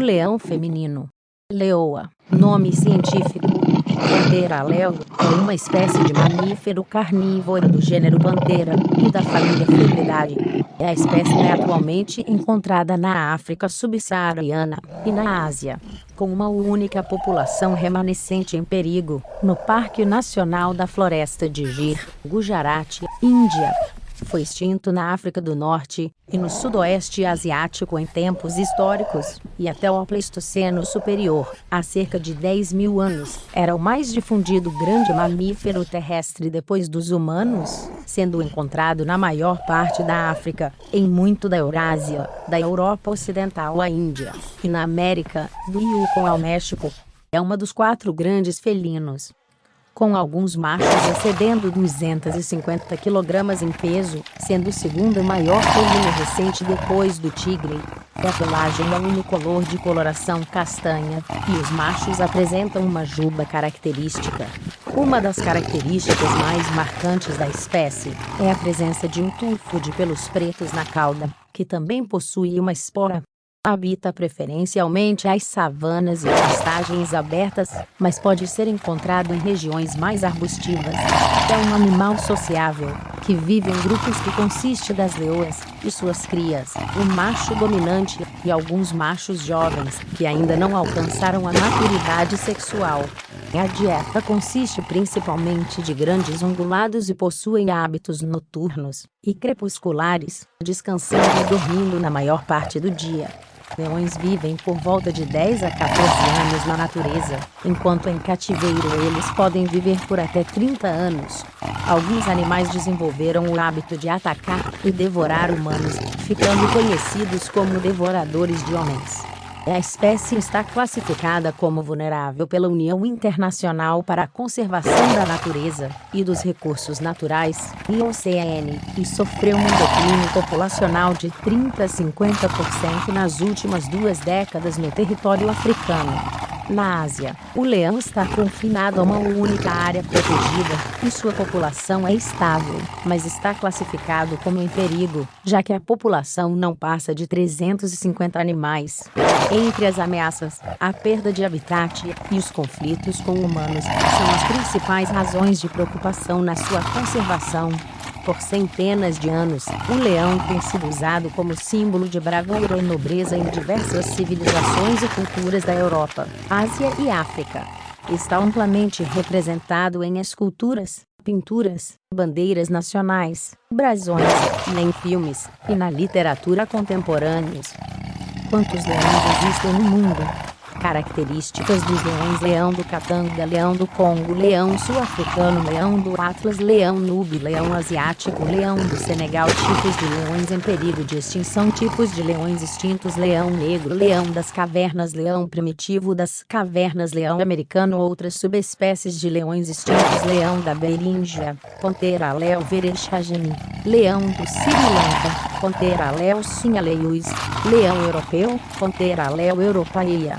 leão feminino. Leoa, nome científico. Pantera leo, é uma espécie de mamífero carnívoro do gênero Panthera e da família Felidae. A espécie é atualmente encontrada na África subsaariana e na Ásia, com uma única população remanescente em perigo, no Parque Nacional da Floresta de Gir, Gujarat, Índia. Foi extinto na África do Norte e no Sudoeste Asiático em tempos históricos, e até o Pleistoceno Superior, há cerca de 10.000 anos, era o mais difundido grande mamífero terrestre depois dos humanos, sendo encontrado na maior parte da África, em muito da Eurásia, da Europa Ocidental à Índia, e na América, do Yukon ao México. É uma dos 4 grandes felinos, com alguns machos excedendo 250 kg em peso, sendo o segundo maior felino recente depois do tigre. A pelagem é unicolor de coloração castanha, e os machos apresentam uma juba característica. Uma das características mais marcantes da espécie é a presença de um tufo de pelos pretos na cauda, que também possui uma espora. Habita preferencialmente as savanas e pastagens abertas, mas pode ser encontrado em regiões mais arbustivas. É um animal sociável, que vive em grupos que consiste das leoas e suas crias, o macho dominante e alguns machos jovens que ainda não alcançaram a maturidade sexual. A dieta consiste principalmente de grandes ungulados e possuem hábitos noturnos e crepusculares, descansando e dormindo na maior parte do dia. Leões vivem por volta de 10 a 14 anos na natureza, enquanto em cativeiro eles podem viver por até 30 anos. Alguns animais desenvolveram o hábito de atacar e devorar humanos, ficando conhecidos como devoradores de homens. A espécie está classificada como vulnerável pela União Internacional para a Conservação da Natureza e dos Recursos Naturais, IUCN, e sofreu um declínio populacional de 30 a 50% nas últimas 2 décadas no território africano. Na Ásia, o leão está confinado a uma única área protegida e sua população é estável, mas está classificado como em perigo, já que a população não passa de 350 animais. Entre as ameaças, a perda de habitat e os conflitos com humanos são as principais razões de preocupação na sua conservação. Por centenas de anos, o leão tem sido usado como símbolo de bravura e nobreza em diversas civilizações e culturas da Europa, Ásia e África. Está amplamente representado em esculturas, pinturas, bandeiras nacionais, brasões, em filmes e na literatura contemporâneos. Quantos leões existem no mundo? Características dos leões: leão do Katanga, leão do Congo, leão sul-africano, leão do Atlas, leão nube, leão asiático, leão do Senegal. Tipos de leões em perigo de extinção, tipos de leões extintos: leão negro, leão das cavernas, leão primitivo das cavernas, leão americano. Outras subespécies de leões extintos: leão da Beríngia, Panthera leo vereshchagini, leão do Sri Lanka, Panthera leo sinhaleus, leão europeu, Panthera leo europaea.